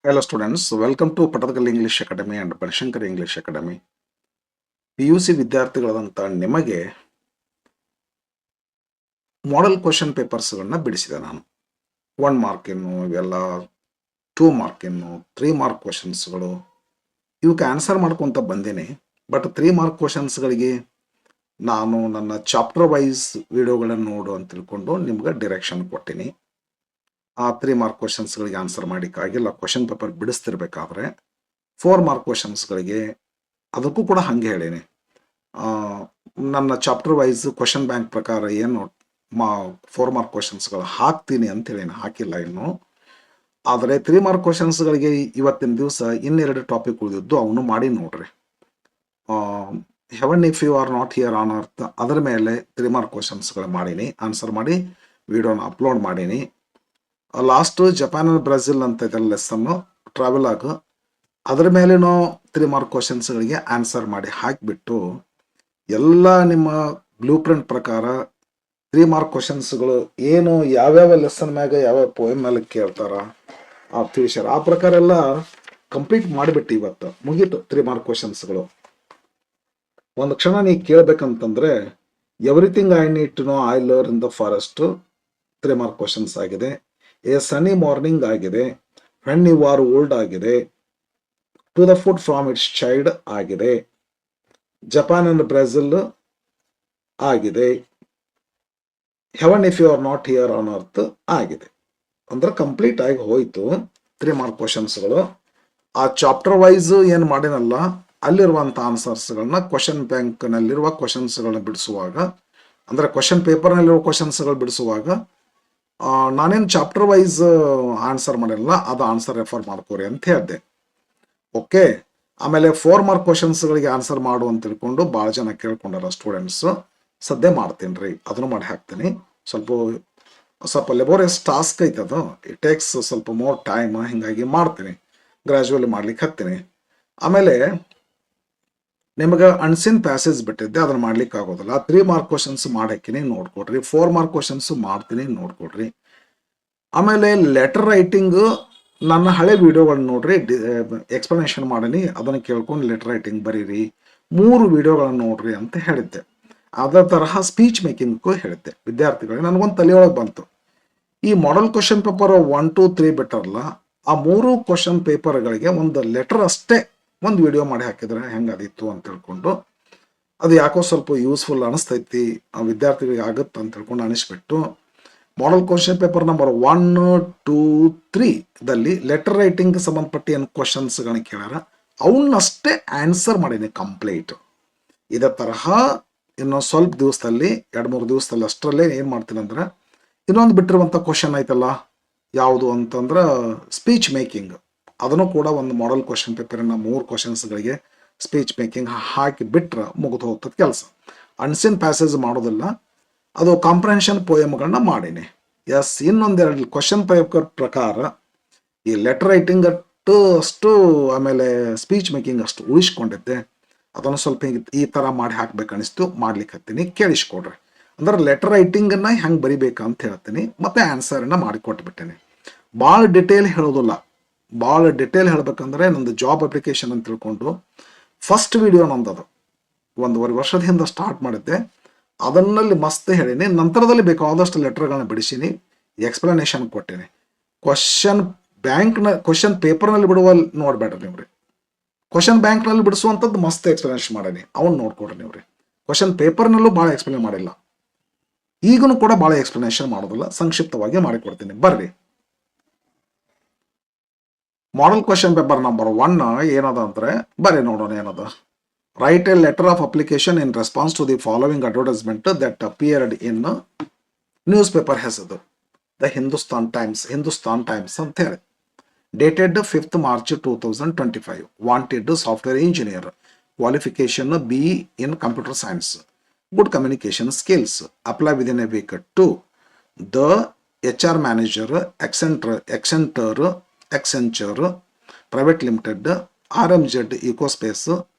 Hello students, welcome to Patadakal English Academy and Panishankar English Academy. PUC ವಿದ್ಯಾರ್ಥಿಗಳಾದಂಥ ನಿಮಗೆ model question ಪೇಪರ್ಸ್ಗಳನ್ನ ಬಿಡಿಸಿದೆ ನಾನು. 1 ಮಾರ್ಕಿನ್ನು ಇವೆಲ್ಲ 2 ಮಾರ್ಕಿನ್ನು 3 mark ಕ್ವಶನ್ಸ್ಗಳು ಇವಕ್ಕೆ answer ಮಾಡ್ಕೊತ ಬಂದೀನಿ. ಬಟ್ 3 ಮಾರ್ಕ್ ಕ್ವಶನ್ಸ್ಗಳಿಗೆ ನಾನು ನನ್ನ ಚಾಪ್ಟರ್ ವೈಸ್ ವಿಡಿಯೋಗಳನ್ನು ನೋಡು ಅಂತ ತಿಳ್ಕೊಂಡು ನಿಮ್ಗೆ ಡೈರೆಕ್ಷನ್ ಕೊಟ್ಟಿನಿ. ಆ 3 ಮಾರ್ಕ್ ಕ್ವಶನ್ಸ್ಗಳಿಗೆ ಆನ್ಸರ್ ಮಾಡಿಕ್ಕಾಗಿಲ್ಲ. ಕ್ವಶನ್ ಪೇಪರ್ ಬಿಡಿಸ್ತಿರ್ಬೇಕಾದ್ರೆ 4 ಮಾರ್ಕ್ ಕ್ವಶನ್ಸ್ಗಳಿಗೆ ಅದಕ್ಕೂ ಕೂಡ ಹಾಗೆ ಹೇಳೀನಿ. ನನ್ನ ಚಾಪ್ಟರ್ ವೈಸ್ ಕ್ವಶನ್ ಬ್ಯಾಂಕ್ ಪ್ರಕಾರ ಏನು 4 ಮಾರ್ಕ್ ಕ್ವಶನ್ಸ್ಗಳು ಹಾಕ್ತೀನಿ ಅಂತ ಹೇಳೀನಿ, ಹಾಕಿಲ್ಲ ಇನ್ನು. ಆದರೆ 3 ಮಾರ್ಕ್ ಕ್ವಶನ್ಸ್ಗಳಿಗೆ ಇವತ್ತಿನ ದಿವಸ ಇನ್ನೆರಡು ಟಾಪಿಕ್ ಉಳಿದಿದ್ದು ಅವನು ಮಾಡಿ ನೋಡ್ರಿ. Heaven if you are not here on earth ಅದರ ಮೇಲೆ 3 ಮಾರ್ಕ್ ಕ್ವಶನ್ಸ್ಗಳು ಮಾಡೀನಿ, ಆನ್ಸರ್ ಮಾಡಿ ವಿಡಿಯೋನ ಅಪ್ಲೋಡ್ ಮಾಡೀನಿ. ಲಾಸ್ಟ್ ಜಪಾನ್ ಅಂಡ್ ಬ್ರೆಜಿಲ್ ಅಂತ ಇದೆಲ್ಲ ಲೆಸನ್ನು ಟ್ರಾವೆಲಾಗ್, ಅದರ ಮೇಲೇನೋ 3 ಮಾರ್ಕ್ ಕ್ವಶನ್ಸ್ಗಳಿಗೆ ಆನ್ಸರ್ ಮಾಡಿ ಹಾಕಿಬಿಟ್ಟು ಎಲ್ಲ ನಿಮ್ಮ ಬ್ಲೂ ಪ್ರಿಂಟ್ ಪ್ರಕಾರ 3 ಮಾರ್ಕ್ ಕ್ವಶನ್ಸ್ಗಳು ಏನು ಯಾವ್ಯಾವ ಲೆಸನ್ ಮ್ಯಾಗ ಯಾವ್ಯಾವ ಪೋಯಮ್ ಮೇಲೆ ಕೇಳ್ತಾರ ಆ ತಿಳಿಸ್ಯಾರ. ಆ ಪ್ರಕಾರ ಎಲ್ಲ ಕಂಪ್ಲೀಟ್ ಮಾಡಿಬಿಟ್ಟು ಇವತ್ತು ಮುಗೀತು 3 ಮಾರ್ಕ್ ಕ್ವಶನ್ಸ್ಗಳು. ಒಂದು ಕ್ಷಣ ನೀ ಕೇಳ್ಬೇಕಂತಂದ್ರೆ everything I need to know I learn in the forest 3 mark questions ಆಗಿದೆ. ಎ ಸನಿ ಮಾರ್ನಿಂಗ್ ಆಗಿದೆ. ವೆನ್ ಯು ಆರ್ ಓಲ್ಡ್ ಆಗಿದೆ. To the food from its child ಆಗಿದೆ. ಜಪಾನ್ ಅಂಡ್ ಬ್ರೆಜಿಲ್ ಆಗಿದೆ. Heaven if you are not here on earth ಆಗಿದೆ. ಅಂದ್ರೆ complete ಆಗಿ ಹೋಯ್ತು 3 mark ಕ್ವಶನ್ಸ್ಗಳು. ಆ ಚಾಪ್ಟರ್ ವೈಸ್ ಏನು ಮಾಡಿನಲ್ಲ ಅಲ್ಲಿರುವಂಥ ಆನ್ಸರ್ಸ್ಗಳನ್ನ ಕ್ವಶನ್ ಬ್ಯಾಂಕ್ನಲ್ಲಿರುವ ಕ್ವಶನ್ಸ್ಗಳನ್ನ ಬಿಡಿಸುವಾಗ, ಅಂದರೆ ಕ್ವಶನ್ ಪೇಪರ್ನಲ್ಲಿರುವ ಕ್ವಶನ್ಸ್ಗಳು ಬಿಡಿಸುವಾಗ ನಾನೇನು ಚಾಪ್ಟರ್ ವೈಸ್ ಆನ್ಸರ್ ಮಾಡಿರಲ್ಲ, ಅದು ಆನ್ಸರ್ ರೆಫರ್ ಮಾಡ್ಕೋರಿ ಅಂತ ಹೇಳಿದೆ. ಓಕೆ. ಆಮೇಲೆ 4 ಮಾರ್ಕ್ ಕ್ವಶನ್ಸ್ಗಳಿಗೆ ಆನ್ಸರ್ ಮಾಡು ಅಂತ ತಿಳ್ಕೊಂಡು ಭಾಳ ಜನ ಕೇಳ್ಕೊಂಡಾರ ಸ್ಟೂಡೆಂಟ್ಸ್. ಸದ್ಯ ಮಾಡ್ತೀನಿ ರೀ, ಅದನ್ನು ಮಾಡಿ ಹಾಕ್ತೀನಿ. ಸ್ವಲ್ಪ ಲೆಬೋರಿಯಸ್ ಟಾಸ್ಕ್ ಐತೆ ಅದು, ಇಟ್ ಟೇಕ್ಸ್ ಸ್ವಲ್ಪ ಮೋರ್ ಟೈಮ್, ಹಿಂಗಾಗಿ ಮಾಡ್ತೀನಿ, ಗ್ರ್ಯಾಜುವಲಿ ಮಾಡ್ಲಿಕ್ಕೆ ಹತ್ತೀನಿ. ಆಮೇಲೆ ನಿಮಗೆ ಅನ್ಸಿನ್ ಪ್ಯಾಸೇಜ್ ಬಿಟ್ಟಿದ್ದೆ, ಅದನ್ನ ಮಾಡ್ಲಿಕ್ಕೆ ಆಗೋದಿಲ್ಲ. 3 ಮಾರ್ಕ್ ಕ್ವಶನ್ಸ್ ಮಾಡಾಕಿನಿ ನೋಡ್ಕೊಡ್ರಿ. 4 ಮಾರ್ಕ್ ಕ್ವಶನ್ಸ್ ಮಾಡ್ತೀನಿ ನೋಡ್ಕೊಡ್ರಿ. ಆಮೇಲೆ ಲೆಟರ್ ರೈಟಿಂಗ್ ನನ್ನ ಹಳೆ ವಿಡಿಯೋಗಳನ್ನ ನೋಡ್ರಿ, ಎಕ್ಸ್ಪ್ಲನೇಷನ್ ಮಾಡೀನಿ, ಅದನ್ನು ಕೇಳ್ಕೊಂಡು ಲೆಟರ್ ರೈಟಿಂಗ್ ಬರೀರಿ. 3 ವಿಡಿಯೋಗಳನ್ನ ನೋಡ್ರಿ ಅಂತ ಹೇಳಿದ್ದೆ. ಅದೇ ತರಹ ಸ್ಪೀಚ್ ಮೇಕಿಂಗ್ಗೂ ಹೇಳಿದ್ದೆ ವಿದ್ಯಾರ್ಥಿಗಳಿಗೆ. ನನಗೊಂದು ತಲೆಯೊಳಗೆ ಬಂತು, ಈ ಮಾಡೆಲ್ ಕ್ವಶನ್ ಪೇಪರ್ 1, 2, 3 ಬಿಟ್ಟಾರಲ್ಲ, ಆ 3 ಕ್ವಶನ್ ಪೇಪರ್ಗಳಿಗೆ ಒಂದು ಲೆಟರ್ ಅಷ್ಟೇ ಒಂದು ವಿಡಿಯೋ ಮಾಡಿ ಹಾಕಿದ್ರೆ ಹೆಂಗಾದಿತ್ತು ಅಂತ ತಿಳ್ಕೊಂಡು, ಅದು ಯಾಕೋ ಸ್ವಲ್ಪ ಯೂಸ್ಫುಲ್ ಅನಿಸ್ತೈತಿ, ಆ ವಿದ್ಯಾರ್ಥಿಗಳಿಗೆ ಆಗುತ್ತೆ ಅಂತ ತಿಳ್ಕೊಂಡು ಅನಿಸ್ಬಿಟ್ಟು ಮಾಡೆಲ್ ಕ್ವಶನ್ ಪೇಪರ್ ನಂಬರ್ 1, 2, 3 ದಲ್ಲಿ ಲೆಟರ್ ರೈಟಿಂಗ್ ಸಂಬಂಧಪಟ್ಟ ಏನು ಕ್ವಶನ್ಸ್ಗಳನ್ನ ಕೇಳ್ಯಾರ ಅವನ್ನಷ್ಟೇ ಆನ್ಸರ್ ಮಾಡೀನಿ ಕಂಪ್ಲೀಟ್. ಇದೇ ತರಹ ಇನ್ನೊಂದು ಸ್ವಲ್ಪ ದಿವಸದಲ್ಲಿ 2-3 ದಿವಸದಲ್ಲಿ ಅಷ್ಟರಲ್ಲೇ ಏನು ಮಾಡ್ತೀನಿ ಅಂದ್ರೆ, ಇನ್ನೊಂದು ಬಿಟ್ಟಿರುವಂಥ ಕ್ವಶನ್ ಐತಲ್ಲ ಯಾವುದು ಅಂತಂದ್ರೆ ಸ್ಪೀಚ್ ಮೇಕಿಂಗ್, ಅದನ್ನು ಕೂಡ ಒಂದು ಮಾಡೆಲ್ ಕ್ವಶನ್ ಪೇಪರಿನ 3 ಕ್ವಶನ್ಸ್ಗಳಿಗೆ ಸ್ಪೀಚ್ ಮೇಕಿಂಗ್ ಹಾಕಿ ಬಿಟ್ರೆ ಮುಗಿದು ಹೋಗ್ತದೆ ಕೆಲಸ. ಅನ್ಸಿನ್ ಪ್ಯಾಸೇಜ್ ಮಾಡೋದಿಲ್ಲ, ಅದು ಕಾಂಪ್ರಹೆನ್ಷನ್ ಪೋಯಮ್ಗಳನ್ನ ಮಾಡೀನಿ. ಎಸ್, ಇನ್ನೊಂದೆರಡು ಕ್ವಶನ್ ಪೇಪರ್ ಪ್ರಕಾರ ಈ ಲೆಟರ್ ರೈಟಿಂಗ್ ಅಷ್ಟು ಆಮೇಲೆ ಸ್ಪೀಚ್ ಮೇಕಿಂಗ್ ಅಷ್ಟು ಉಳಿಸ್ಕೊಂಡಿದ್ದೆ. ಅದನ್ನು ಸ್ವಲ್ಪ ಈ ಥರ ಮಾಡಿ ಹಾಕ್ಬೇಕನ್ನಿಸ್ತು, ಮಾಡ್ಲಿಕ್ಕೆ ಹತ್ತೀನಿ, ಕೇಳಿಸ್ಕೊಡ್ರಿ. ಅಂದ್ರೆ ಲೆಟರ್ ರೈಟಿಂಗನ್ನು ಹೆಂಗೆ ಬರಿಬೇಕಂತ ಹೇಳ್ತೀನಿ, ಮತ್ತು ಆನ್ಸರನ್ನು ಮಾಡಿಕೊಟ್ಬಿಟ್ಟೇನೆ. ಭಾಳ ಡಿಟೇಲ್ ಹೇಳೋದಿಲ್ಲ. ಭಾಳ ಡಿಟೇಲ್ ಹೇಳ್ಬೇಕಂದ್ರೆ ನಂದು ಜಾಬ್ ಅಪ್ಲಿಕೇಶನ್ ಅಂತ ತಿಳ್ಕೊಂಡು ಫಸ್ಟ್ ವಿಡಿಯೋ ನಂದದು 1.5 ವರ್ಷದ ಹಿಂದೆ ಸ್ಟಾರ್ಟ್ ಮಾಡಿದ್ದೆ. ಅದನ್ನಲ್ಲಿ ಮಸ್ತ್ ಹೇಳೀನಿ. ನಂತರದಲ್ಲಿ ಬೇಕಾದಷ್ಟು ಲೆಟರ್ಗಳನ್ನ ಬಿಡಿಸೀನಿ, ಎಕ್ಸ್ಪ್ಲನೇಷನ್ ಕೊಟ್ಟೀನಿ. ಕ್ವಶನ್ ಪೇಪರ್ನಲ್ಲಿ ಬಿಡುವ ನೋಡ್ಬೇಡ್ರಿ ನೀವು ರೀ. ಕ್ವಶನ್ ಬ್ಯಾಂಕ್ನಲ್ಲಿ ಬಿಡಿಸುವಂಥದ್ದು ಮಸ್ತ್ ಎಕ್ಸ್ಪ್ಲನೇಷನ್ ಮಾಡೀನಿ, ಅವನ್ನ ನೋಡ್ಕೊಡ್ರಿ ನೀವು ರೀ. ಕ್ವಶನ್ ಪೇಪರ್ನಲ್ಲೂ ಭಾಳ ಎಕ್ಸ್ಪ್ಲೇನ್ ಮಾಡಿಲ್ಲ, ಈಗಲೂ ಕೂಡ ಭಾಳ ಎಕ್ಸ್ಪ್ಲನೇಷನ್ ಮಾಡೋದಿಲ್ಲ, ಸಂಕ್ಷಿಪ್ತವಾಗಿ ಮಾಡಿಕೊಡ್ತೀನಿ ಬರ್ರಿ. ಮಾಡೆಲ್ ಕ್ವಶನ್ ಪೇಪರ್ ನಂಬರ್ 1 ಏನದ ಅಂದ್ರೆ ಬರ್ರಿ ನೋಡೋಣ ಏನದ. Write a letter of application in response to the following advertisement that appeared in news paper ಹೆಸರು ದ ಹಿಂದೂಸ್ತಾನ್ ಟೈಮ್ಸ್ ಅಂತ ಹೇಳಿ. Dated 5th March 2025. Wanted software engineer, qualification BE in computer science, good communication skills, apply within a week to the HR manager, Accenture Private Limited, RMZ Ecospace,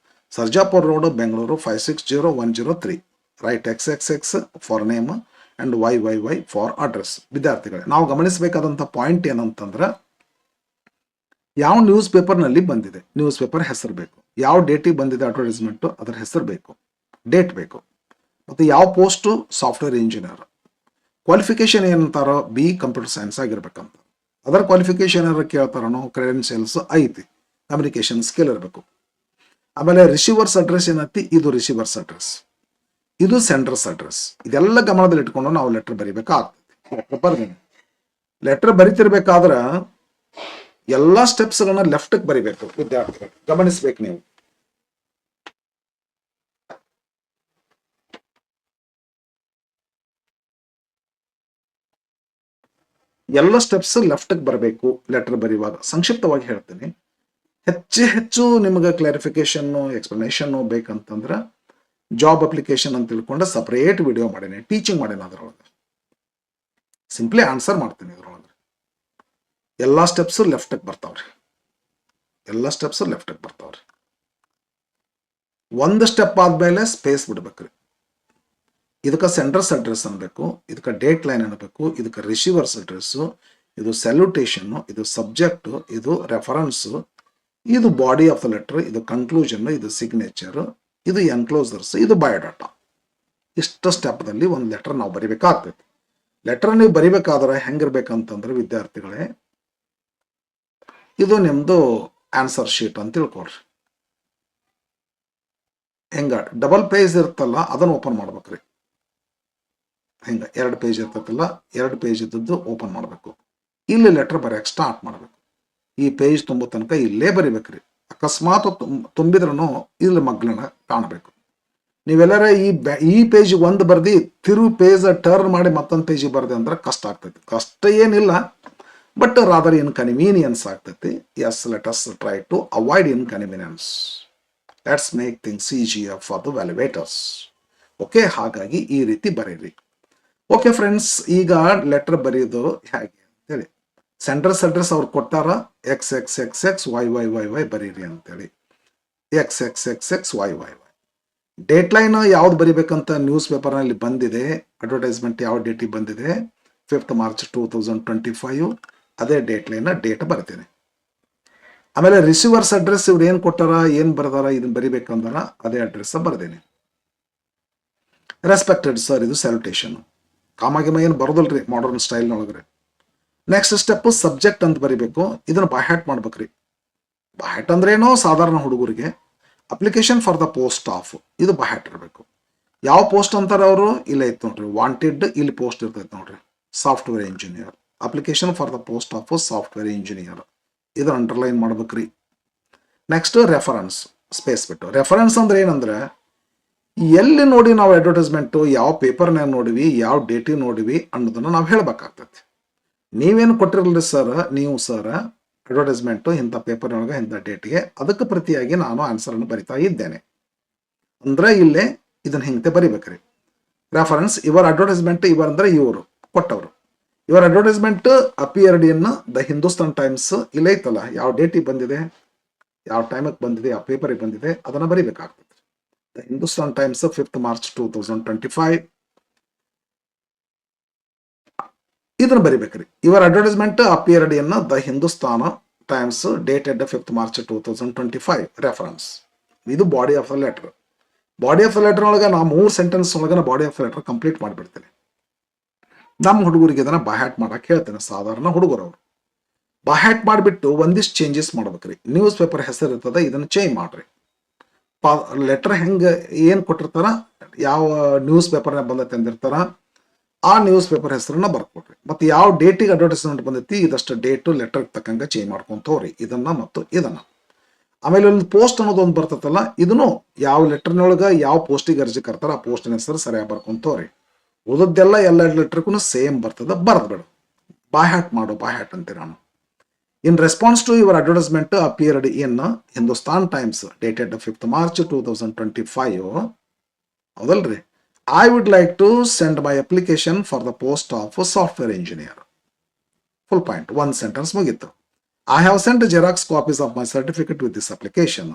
Sarjapur Road, Bengaluru 560103. Write XXX for name and YYY for address. ವಿದ್ಯಾರ್ಥಿಗಳೇ, ನಾವು ಗಮನಿಸಬೇಕಾದಂಥ point ಏನಂತಂದ್ರೆ, ಯಾವ news ಪೇಪರ್ನಲ್ಲಿ ಬಂದಿದೆ, news paper ಹೆಸರು ಬೇಕು. ಯಾವ ಡೇಟಿಗೆ ಬಂದಿದೆ ಅಡ್ವರ್ಟೈಸ್ಮೆಂಟು ಅದರ ಹೆಸರು ಬೇಕು, ಡೇಟ್ ಬೇಕು. ಮತ್ತು ಯಾವ ಪೋಸ್ಟು, ಸಾಫ್ಟ್ವೇರ್ ಇಂಜಿನಿಯರ್. ಕ್ವಾಲಿಫಿಕೇಶನ್ ಏನಂತಾರೋ ಬಿ ಕಂಪ್ಯೂಟರ್ ಸೈನ್ಸ್ ಆಗಿರ್ಬೇಕಂತ. ಅದರ ಕ್ವಾಲಿಫಿಕೇಶನ್ ಏನಾರು ಕೇಳ್ತಾರೋ ಕ್ರೆಡೆನ್ಷಿಯಲ್ಸ್ ಐತಿ, ಕಮ್ಯುನಿಕೇಶನ್ ಸ್ಕಿಲ್ ಇರಬೇಕು. ಆಮೇಲೆ ರಿಸೀವರ್ಸ್ ಅಡ್ರೆಸ್ ಏನೈತಿ, ಇದು ರಿಸೀವರ್ಸ್ ಅಡ್ರೆಸ್, ಇದು ಸೆಂಡರ್ಸ್ ಅಡ್ರೆಸ್. ಇದೆಲ್ಲ ಗಮನದಲ್ಲಿ ಇಟ್ಕೊಂಡು ನಾವು ಲೆಟರ್ ಬರಿಬೇಕಾಗ್ತದೆ. ಲೆಟರ್ ಬರಿತಿರ್ಬೇಕಾದ್ರೆ ಎಲ್ಲ ಸ್ಟೆಪ್ಸ್ಗಳನ್ನ ಲೆಫ್ಟ್ಗೆ ಬರಿಬೇಕು ವಿದ್ಯಾರ್ಥಿಗಳು, ಗಮನಿಸ್ಬೇಕು ನೀವು. ಎಲ್ಲ ಸ್ಟೆಪ್ಸ್ ಲೆಫ್ಟ್ಗೆ ಬರಬೇಕು ಲೆಟರ್ ಬರೆಯುವಾಗ. ಸಂಕ್ಷಿಪ್ತವಾಗಿ ಹೇಳ್ತೀನಿ, ಹೆಚ್ಚು ನಿಮಗೆ ಕ್ಲಾರಿಫಿಕೇಶನ್ ಎಕ್ಸ್ಪ್ಲನೇಷನ್ ಬೇಕಂತಂದ್ರೆ ಜಾಬ್ ಅಪ್ಲಿಕೇಶನ್ ಅಂತ ತಿಳ್ಕೊಂಡು ಸಪರೇಟ್ ವಿಡಿಯೋ ಮಾಡೀನಿ, ಟೀಚಿಂಗ್ ಮಾಡೀನಿ. ಅದರೊಳಗೆ ಸಿಂಪ್ಲಿ ಆನ್ಸರ್ ಮಾಡ್ತೀನಿ. ಇದ್ರೊಳಗೆ ಎಲ್ಲ ಸ್ಟೆಪ್ಸು ಲೆಫ್ಟ್ಗೆ ಬರ್ತಾವ್ರಿ, ಎಲ್ಲ ಸ್ಟೆಪ್ಸು ಲೆಫ್ಟ್ಗೆ ಬರ್ತಾವ್ರಿ. ಒಂದು ಸ್ಟೆಪ್ ಆದ್ಮೇಲೆ ಸ್ಪೇಸ್ ಬಿಡ್ಬೇಕ್ರಿ. ಇದಕ್ಕೆ ಸೆಂಡರ್ಸ್ ಅಡ್ರೆಸ್ ಅನ್ಬೇಕು, ಇದಕ್ಕೆ ಡೇಟ್ ಲೈನ್ ಅನ್ಬೇಕು, ಇದಕ್ಕೆ ರಿಸೀವರ್ಸ್ ಅಡ್ರೆಸ್ಸು, ಇದು ಸಲ್ಯೂಟೇಷನ್, ಇದು ಸಬ್ಜೆಕ್ಟ್, ಇದು ರೆಫರೆನ್ಸು, ಇದು ಬಾಡಿ ಆಫ್ ದ ಲೆಟರ್, ಇದು ಕನ್ಕ್ಲೂಷನ್, ಇದು ಸಿಗ್ನೇಚರ್, ಇದು ಎನ್ಕ್ಲೋಸರ್ಸ್, ಇದು ಬಯೋಡಾಟಾ. ಇಷ್ಟು ಸ್ಟೆಪ್ದಲ್ಲಿ ಒಂದು ಲೆಟರ್ ನಾವು ಬರಿಬೇಕಾಗ್ತೈತಿ. ಲೆಟರ್ ನೀವು ಬರಿಬೇಕಾದ್ರೆ ಹೆಂಗಿರ್ಬೇಕಂತಂದ್ರೆ ವಿದ್ಯಾರ್ಥಿಗಳೇ, ಇದು ನಿಮ್ದು ಆನ್ಸರ್ ಶೀಟ್ ಅಂತ ತಿಳ್ಕೊಳ್ರಿ. ಹೆಂಗ ಡಬಲ್ ಪೇಜ್ ಇರ್ತಲ್ಲ ಅದನ್ನು ಓಪನ್ ಮಾಡ್ಬೇಕ್ರಿ. ಹೆಂಗ 2 ಪೇಜ್ ಇರ್ತೈತಲ್ಲ, 2 ಪೇಜ್ ಇದ್ದದ್ದು ಓಪನ್ ಮಾಡಬೇಕು. ಇಲ್ಲಿ ಲೆಟರ್ ಬರೆಯಕ್ಕೆ ಸ್ಟಾರ್ಟ್ ಮಾಡಬೇಕು. ಈ ಪೇಜ್ ತುಂಬೋ ತನಕ ಇಲ್ಲೇ ಬರಿಬೇಕ್ರಿ. ಅಕಸ್ಮಾತ್ ತುಂಬಿದ್ರೂ ಇಲ್ಲಿ ಮಗ್ಲನ್ನ ಕಾಣಬೇಕು. ನೀವೆಲ್ಲರ ಈ ಪೇಜ್ ಒಂದು ಬರ್ದಿ ತಿರುವು ಪೇಜ್ ಟರ್ನ್ ಮಾಡಿ ಮತ್ತೊಂದು ಪೇಜಿಗೆ ಬರ್ದೆ ಅಂದ್ರೆ ಕಷ್ಟ ಆಗ್ತೈತಿ. ಕಷ್ಟ ಏನಿಲ್ಲ, ಬಟ್ ರಾದರ್ ಇನ್ಕನ್ವೀನಿಯನ್ಸ್ ಆಗ್ತೈತಿ. Yes, let us try to avoid inconvenience. Let's make things easier for the valuators. Okay, ಹಾಗಾಗಿ ಈ ರೀತಿ ಬರೀರಿ. ಓಕೆ ಫ್ರೆಂಡ್ಸ್, ಈಗ ಲೆಟರ್ ಬರೆಯೋದು ಹೇಗೆ ಅಂತೇಳಿ, ಸೆಂಡರ್ಸ್ ಅಡ್ರೆಸ್ ಅವ್ರು ಕೊಟ್ಟಾರ, XXXXYYYY ಬರೀರಿ ಅಂತೇಳಿ. XXXXYYY. ಡೇಟ್ ಲೈನ್ ಯಾವ್ದು ಬರಿಬೇಕಂತ ನ್ಯೂಸ್ ಪೇಪರ್ನಲ್ಲಿ ಬಂದಿದೆ. ಅಡ್ವರ್ಟೈಸ್ಮೆಂಟ್ ಯಾವ ಡೇಟಿಗೆ ಬಂದಿದೆ, 5th March 2025. ಅದೇ ಡೇಟ್ ಲೈನ್ ಡೇಟ್ ಬರ್ತೀನಿ. ಆಮೇಲೆ ರಿಸೀವರ್ಸ್ ಅಡ್ರೆಸ್ ಇವ್ರು ಏನು ಕೊಟ್ಟಾರ, ಏನು ಬರ್ದಾರ, ಇದನ್ನ ಬರಿಬೇಕಂದಾರ, ಅದೇ ಅಡ್ರೆಸ್ ಬರ್ದೇನೆ. ರೆಸ್ಪೆಕ್ಟೆಡ್ ಸರ್, ಇದು ಸ್ಯಾಲ್ಯುಟೇಷನ್. ಕಾಮಾಗಿಮ ಏನು ಬರೋದಲ್ರಿ ಮಾಡರ್ನ್ ಸ್ಟೈಲ್ನೊಳಗ್ರಿ. ನೆಕ್ಸ್ಟ್ ಸ್ಟೆಪ್ ಸಬ್ಜೆಕ್ಟ್ ಅಂತ ಬರಿಬೇಕು. ಇದನ್ನ ಬಾಹ್ಯಾಟ್ ಮಾಡ್ಬೇಕ್ರಿ. ಬಾಹ್ಯಾಟ್ ಅಂದ್ರೇನೋ ಸಾಧಾರಣ ಹುಡುಗರಿಗೆ. Application for the post of, ಇದು ಬಾಹ್ಯಾಟ್ ಇರಬೇಕು. ಯಾವ ಪೋಸ್ಟ್ ಅಂತಾರೆ ಅವರು, ಇಲ್ಲ ಐತೆ ನೋಡ್ರಿ, ವಾಂಟೆಡ್, ಇಲ್ಲಿ ಪೋಸ್ಟ್ ಇರ್ತೈತೆ ನೋಡ್ರಿ, software engineer. Application for the post of software engineer, ಇದು ಅಂಡರ್ಲೈನ್ ಮಾಡ್ಬೇಕ್ರಿ. ನೆಕ್ಸ್ಟ್ ರೆಫರೆನ್ಸ್, ಸ್ಪೇಸ್ ಬಿಟ್ಟು. ರೆಫರೆನ್ಸ್ ಅಂದ್ರೆ ಏನಂದ್ರೆ, ಎಲ್ಲಿ ನೋಡಿ ನಾವು ಅಡ್ವರ್ಟೈಸ್ಮೆಂಟು, ಯಾವ ಪೇಪರ್ನಾಗ ನೋಡಿವಿ, ಯಾವ ಡೇಟಿಗೆ ನೋಡಿವಿ ಅನ್ನೋದನ್ನ ನಾವು ಹೇಳ್ಬೇಕಾಗ್ತೈತಿ. ನೀವೇನು ಕೊಟ್ಟಿರಲ್ರಿ ಸರ್, ನೀವು ಸರ್ ಅಡ್ವರ್ಟೈಸ್ಮೆಂಟು ಇಂಥ ಪೇಪರ್ನೊಳಗೆ ಇಂಥ ಡೇಟ್ಗೆ, ಅದಕ್ಕೆ ಪ್ರತಿಯಾಗಿ ನಾನು ಆನ್ಸರನ್ನು ಬರಿತಾ ಇದ್ದೇನೆ ಅಂದ್ರೆ ಇಲ್ಲೇ ಇದನ್ನ ಹಿಂಗೆ ಬರಿಬೇಕ್ರಿ. ರೆಫರೆನ್ಸ್, ಇವರ ಅಡ್ವರ್ಟೈಸ್ಮೆಂಟ್, ಇವರಂದ್ರೆ ಇವರು ಕೊಟ್ಟವರು. ಇವರ advertisement appeared in the Hindustan times, ಇಲ್ಲೇ ಐತಲ್ಲ, ಯಾವ ಡೇಟಿಗೆ ಬಂದಿದೆ, ಯಾವ ಟೈಮಿಗೆ ಬಂದಿದೆ, ಯಾವ ಪೇಪರಿಗೆ ಬಂದಿದೆ, ಅದನ್ನು ಬರಿಬೇಕಾಗ್ತದೆ. The Hindustan Times 5th March 2025. ಇದನ್ನ ಬರಿಬೇಕ್ರಿ. ಇವರ advertisement appeared in the Hindustan Times dated 5th March 2025. Reference, ಇದು body of the letter. Body of the letter ಒಳಗೆ ನಾ 3 ಸೆಂಟೆನ್ಸ್ ಒಳಗೆ body of the letter complete ಮಾಡಿಬಿಡ್ತೇನೆ. ನಮ್ಮ ಹುಡುಗರಿಗೆ ಇದನ್ನ ಬಾಹ್ಯಾಟ್ ಮಾಡಕ್ಕೆ ಹೇಳ್ತೇನೆ. ಸಾಧಾರಣ ಹುಡುಗರವರು ಬಾಹ್ಯಾಟ್ ಮಾಡಿಬಿಟ್ಟು ಒಂದಿಷ್ಟು ಚೇಂಜಸ್ ಮಾಡ್ಬೇಕ್ರಿ. ನ್ಯೂಸ್ ಪೇಪರ್ ಹೆಸರು ಇರ್ತದೆ, ಇದನ್ನ ಚೇಂಜ್ ಮಾಡ್ರಿ. ಲೆಟರ್ ಹೆಂಗೆ ಏನು ಕೊಟ್ಟಿರ್ತಾರ, ಯಾವ ನ್ಯೂಸ್ ಪೇಪರ್ನಾಗ ಬಂದೈತೆ ಅಂದಿರ್ತಾರ, ಆ ನ್ಯೂಸ್ ಪೇಪರ್ ಹೆಸರನ್ನ ಬರ್ಕೊಡ್ರಿ. ಮತ್ತು ಯಾವ ಡೇಟಿಗೆ ಅಡ್ವರ್ಟೈಸ್ಮೆಂಟ್ ಬಂದೈತಿ, ಇದಷ್ಟು ಡೇಟು ಲೆಟರ್ ತಕ್ಕಂಗೆ ಚೇಂಜ್ ಮಾಡ್ಕೊಂತ ಹೋಗ್ರಿ, ಇದನ್ನ ಮತ್ತು ಇದನ್ನ. ಆಮೇಲೆ ಒಂದು ಪೋಸ್ಟ್ ಅನ್ನೋದು ಒಂದು ಬರ್ತೈತಲ್ಲ, ಇದನ್ನು ಯಾವ ಲೆಟರ್ನೊಳಗೆ ಯಾವ ಪೋಸ್ಟಿಗೆ ಅರ್ಜಿ ಕರ್ತಾರ ಆ ಪೋಸ್ಟಿನ ಹೆಸರು ಸರಿಯಾಗಿ ಬರ್ಕೊಂತ ಹೋಗ್ರಿ. ಉಳಿದದ್ದೆಲ್ಲ ಎಲ್ಲ ಲೆಟರ್ಗೂ ಸೇಮ್ ಬರ್ತದೆ, ಬರೆದ್ಬೇಡ. ಬಾಹ್ಯಾಟ್ ಮಾಡು, ಬಾಹ್ಯಾಟ್ ಅಂತೀರ ನಾನು. In response to your advertisement appeared in Hindustan Times dated 5th March 2025. ಹೌದಲ್ರಿ, I would like to send my application for the post of software engineer. Full point, 1 sentence ಮುಗೀತು. I have sent xerox copies of my certificate with this application.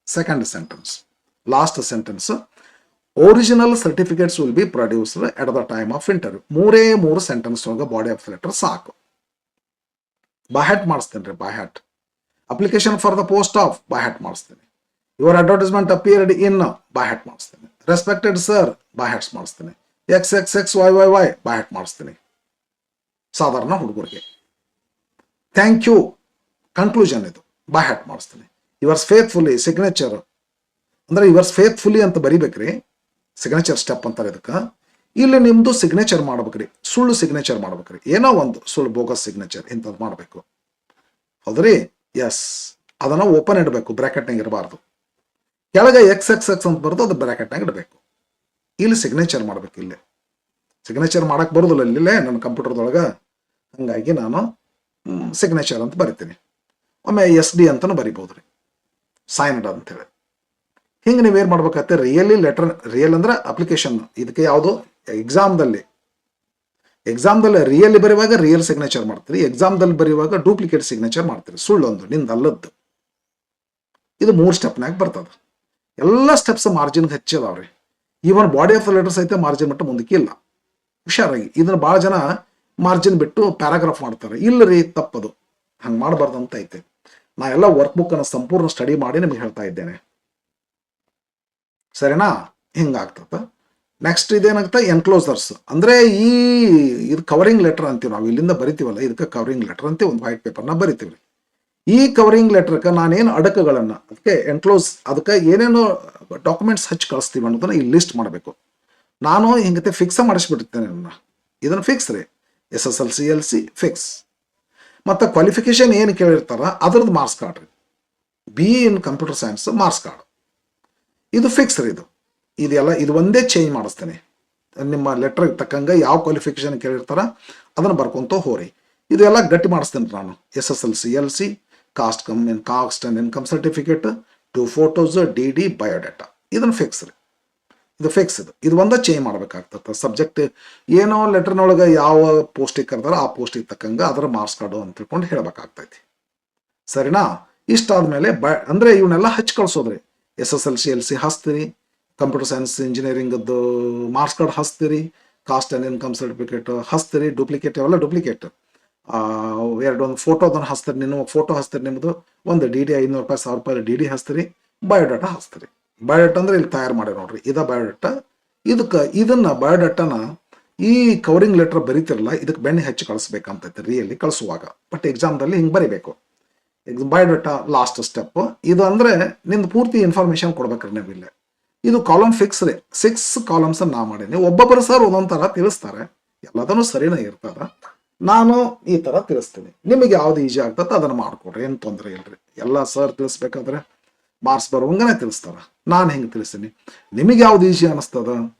Second sentence, last sentence, original certificates will be produced at the time of interview. 3 sentence ಒಳಗೆ body of letter ಸಾಕು. By heart ಮಾಡಿಸ್ತೇನೆ ರೀ, by heart. Application for the post of by heart ಮಾಡಿಸ್ತೀನಿ. Your advertisement appeared in by heart ಮಾಡಿಸ್ತೀನಿ. Respected sir by hearts ಮಾಡಿಸ್ತೀನಿ. XXXYYY by heart ಮಾಡಿಸ್ತೀನಿ ಸಾಧಾರಣ ಹುಡುಗರಿಗೆ. Thank you conclusion ಇದು ಬೈ ಹ್ಯಾಟ್ ಮಾಡಿಸ್ತೀನಿ. ಯುವರ್ಸ್ ಫೇತ್ಫುಲಿ ಸಿಗ್ನೇಚರ್ ಅಂದ್ರೆ ಯುವರ್ಸ್ ಫೇತ್ಫುಲಿ ಅಂತ ಬರಿಬೇಕ್ರಿ, ಸಿಗ್ನೇಚರ್ ಸ್ಟೆಪ್ ಅಂತಾರೆ ಇದಕ್ಕೆ. ಇಲ್ಲಿ ನಿಮ್ದು ಸಿಗ್ನೇಚರ್ ಮಾಡ್ಬೇಕ್ರಿ, ಸುಳ್ಳು ಸಿಗ್ನೇಚರ್ ಮಾಡ್ಬೇಕ್ರಿ, ಏನೋ ಒಂದು ಸುಳ್ಳು ಬೋಗಸ್ ಸಿಗ್ನೇಚರ್ ಇಂಥದ್ದು ಮಾಡಬೇಕು. ಹೌದ್ರಿ? ಎಸ್, ಅದನ್ನ ಓಪನ್ ಇಡಬೇಕು, ಬ್ರಾಕೆಟ್ನಾಗ ಇರಬಾರ್ದು. ಕೆಳಗೆ XXX ಅಂತ ಬರೋದು ಅದು ಬ್ರಾಕೆಟ್ನಾಗ ಇಡಬೇಕು. ಇಲ್ಲಿ ಸಿಗ್ನೇಚರ್ ಮಾಡ್ಬೇಕು. ಇಲ್ಲಿ ಸಿಗ್ನೇಚರ್ ಮಾಡಕ್ ಬರೋದಿಲ್ಲ ಇಲ್ಲೇ ನನ್ನ ಕಂಪ್ಯೂಟರ್ದೊಳಗೆ, ಹಂಗಾಗಿ ನಾನು ಸಿಗ್ನೇಚರ್ ಅಂತ ಬರಿತೀನಿ. ಒಮ್ಮೆ SD ಅಂತಲೂ ಬರಿಬೋದ್ರಿ, ಸೈನ್ಡ್ ಅಂತೇಳಿ. ಹಿಂಗೆ ನೀವೇನು ಮಾಡ್ಬೇಕಾಗತ್ತೆ, ರಿಯಲಿ ಲೆಟರ್, ರಿಯಲ್ ಅಂದ್ರೆ ಅಪ್ಲಿಕೇಶನ್, ಇದಕ್ಕೆ ಯಾವುದು ಎಕ್ಸಾಮ್ದಲ್ಲಿ ರಿಯಲಿ ಬರೆಯುವಾಗ ರಿಯಲ್ ಸಿಗ್ನೇಚರ್ ಮಾಡ್ತೀರಿ, ಎಕ್ಸಾಮ್ದಲ್ಲಿ ಬರೆಯುವಾಗ ಡೂಪ್ಲಿಕೇಟ್ ಸಿಗ್ನೇಚರ್ ಮಾಡ್ತೀರಿ, ಸುಳ್ಳೊಂದು ನಿಂದ ಅಲ್ಲದ್ದು. ಇದು 3 ಸ್ಟೆಪ್ನಾಗ ಬರ್ತದೆ. ಎಲ್ಲ ಸ್ಟೆಪ್ಸ್ ಮಾರ್ಜಿನ್ ಹೆಚ್ಚಿದಾವ್ರಿ. Even body of the letters ಐತೆ, ಮಾರ್ಜಿನ್ ಬಿಟ್ಟು ಮುಂದಕ್ಕೆ ಇಲ್ಲ. ಹುಷಾರಾಗಿ ಇದನ್ನ ಭಾಳ ಜನ ಮಾರ್ಜಿನ್ ಬಿಟ್ಟು ಪ್ಯಾರಾಗ್ರಾಫ್ ಮಾಡ್ತಾರೆ. ಇಲ್ಲ ರೀ, ತಪ್ಪದು, ಹಂಗೆ ಮಾಡಬಾರ್ದು ಅಂತ ಐತೆ. ನಾ ಎಲ್ಲ ವರ್ಕ್ ಬುಕ್ ಅನ್ನು ಸಂಪೂರ್ಣ ಸ್ಟಡಿ ಮಾಡಿ ನಿಮ್ಗೆ ಹೇಳ್ತಾ ಇದ್ದೇನೆ, ಸರಿನಾ? ಹಿಂಗಾಗ್ತದ. ನೆಕ್ಸ್ಟ್ ಇದೇನಾಗ್ತಾ, ಎನ್ಕ್ಲೋಸರ್ಸ್ ಅಂದ್ರೆ ಇದು ಕವರಿಂಗ್ ಲೆಟರ್ ಅಂತೀವಿ ನಾವು, ಇಲ್ಲಿಂದ ಬರಿತೀವಲ್ಲ ಇದಕ್ಕೆ ಕವರಿಂಗ್ ಲೆಟರ್ ಅಂತೀವಿ. ಒಂದು ವೈಟ್ ಪೇಪರ್ನ ಬರಿತೀವಿ. ಈ ಕವರಿಂಗ್ ಲೆಟರ್ಗೆ ನಾನೇನು ಅಡಕಗಳನ್ನು, ಅದಕ್ಕೆ ಎನ್ಕ್ಲೋಸ್, ಅದಕ್ಕೆ ಏನೇನು ಡಾಕ್ಯುಮೆಂಟ್ಸ್ ಹಚ್ಚಿ ಕಳಿಸ್ತೀವಿ ಅನ್ನೋದನ್ನ ಇಲ್ಲಿ ಲಿಸ್ಟ್ ಮಾಡಬೇಕು. ನಾನು ಹಿಂಗತೆ ಫಿಕ್ಸ ಮಾಡಿಸ್ಬಿಟ್ಟಿರ್ತೇನೆ. ಇದನ್ನು ಫಿಕ್ಸ್ ರೀ, SSLC LC ಫಿಕ್ಸ್. ಮತ್ತು ಕ್ವಾಲಿಫಿಕೇಶನ್ ಏನು ಕೇಳಿರ್ತಾರ ಅದ್ರದ್ದು ಮಾರ್ಕ್ಸ್ ಕಾರ್ಡ್ ರೀ, BE in computer science marks card, ಇದು ಫಿಕ್ಸ್ ರೀ. ಇದೆಲ್ಲ ಇದು ಒಂದೇ ಚೇಂಜ್ ಮಾಡಿಸ್ತೇನೆ. ನಿಮ್ಮ ಲೆಟರ್ಗೆ ತಕ್ಕಂಗೆ ಯಾವ ಕ್ವಾಲಿಫಿಕೇಶನ್ ಕೇಳಿರ್ತಾರ ಅದನ್ನು ಬರ್ಕೊಂತ ಹೋರಿ. ಇದೆಲ್ಲ ಗಟ್ಟಿ ಮಾಡಿಸ್ತೇನೆ ನಾನು. SSLC LC, cost and income certificate, 2 photos, DD, biodata, ಇದನ್ನು ಫಿಕ್ಸ್ ರೀ. ಇದು ಫಿಕ್ಸ್. ಇದು ಒಂದೇ ಚೇಂಜ್ ಮಾಡ್ಬೇಕಾಗ್ತದೆ. ಸಬ್ಜೆಕ್ಟ್ ಏನೋ ಲೆಟರ್ನೊಳಗೆ ಯಾವ ಪೋಸ್ಟಿಗೆ ಕರೆದಾರ ಆ ಪೋಸ್ಟಿಗೆ ತಕ್ಕಂಗೆ ಅದರ ಮಾರ್ಕ್ಸ್ ಕಾರ್ಡು ಅಂತ ತಿಳ್ಕೊಂಡು ಹೇಳ್ಬೇಕಾಗ್ತೈತಿ, ಸರಿನಾ? ಇಷ್ಟಾದ್ಮೇಲೆ ಅಂದ್ರೆ ಇವನ್ನೆಲ್ಲ ಹಚ್ಚಿ ಕಳ್ಸೋದ್ರಿ. SSLC LC ಹಚ್ತೀರಿ, ಕಂಪ್ಯೂಟರ್ ಸೈನ್ಸ್ ಇಂಜಿನಿಯರಿಂಗದ್ದು ಮಾರ್ಕ್ಸ್ ಕಾರ್ಡ್ ಹಚ್ತೀರಿ, ಕಾಸ್ಟ್ ಆ್ಯಂಡ್ ಇನ್ಕಮ್ ಸರ್ಟಿಫಿಕೇಟ್ ಹಚ್ತೀರಿ, ಡೂಪ್ಲಿಕೇಟ್ ಅವೆಲ್ಲ ಡೂಪ್ಲಿಕೇಟ್. ಒಂದು ಫೋಟೋದನ್ನು ಹಚ್ತೀರಿ, ನೀವು ಫೋಟೋ ಹಚ್ತೀರಿ, ನಿಮ್ಮದು ಒಂದು DD $500, $1000 DD ಹಚ್ತೀರಿ, ಬಯೋಡಾಟಾ ಹಚ್ತೀರಿ. ಬಯೋಡಾಟಾ ಅಂದ್ರೆ ಇಲ್ಲಿ ತಯಾರು ಮಾಡಿ ನೋಡ್ರಿ, ಇದ ಬಯೋಡಾಟಾ. ಇದನ್ನ ಬಯೋಡಾಟಾನ ಈ ಕವರಿಂಗ್ ಲೆಟರ್ ಬರೀತಿರಲ್ಲ, ಇದಕ್ಕೆ ಬೆಣ್ಣೆ ಹಚ್ಚಿ ಕಳಿಸ್ಬೇಕಂತೈತೆ ರಿಯಲ್ಲಿ ಕಳಿಸುವಾಗ. ಬಟ್ ಎಕ್ಸಾಮ್ದಲ್ಲಿ ಹಿಂಗೆ ಬರಿಬೇಕು. Biodata last step. ಇದು ಅಂದ್ರೆ ನಿಂದು ಪೂರ್ತಿ ಇನ್ಫಾರ್ಮೇಶನ್ ಕೊಡ್ಬೇಕ್ರಿ ನೀವು ಇಲ್ಲಿ. ಇದು ಕಾಲಮ್ ಫಿಕ್ಸ್ ರೀ, 6 ಕಾಲಮ್ಸ್ ನಾ ಮಾಡೀನಿ. ಒಬ್ಬೊಬ್ಬರು ಸರ್ ಒಂದೊಂದು ಥರ ತಿಳಿಸ್ತಾರೆ, ಎಲ್ಲದನ್ನು ಸರಿನೇ ಇರ್ತದ. ನಾನು ಈ ಥರ ತಿಳಿಸ್ತೀನಿ, ನಿಮಗೆ ಯಾವ್ದು ಈಜಿ ಆಗ್ತದೆ ಅದನ್ನು ಮಾಡ್ಕೊಡ್ರಿ, ಏನು ತೊಂದರೆ ಇಲ್ರಿ. ಎಲ್ಲ ಸರ್ ತಿಳಿಸ್ಬೇಕಾದ್ರೆ ಮಾರ್ಕ್ಸ್ ಬರುವಂಗನೇ ತಿಳಿಸ್ತಾರ, ನಾನು ಹೆಂಗೆ ತಿಳಿಸ್ತೀನಿ. ನಿಮಗೆ ಯಾವ್ದು ಈಜಿ ಅನಿಸ್ತದ,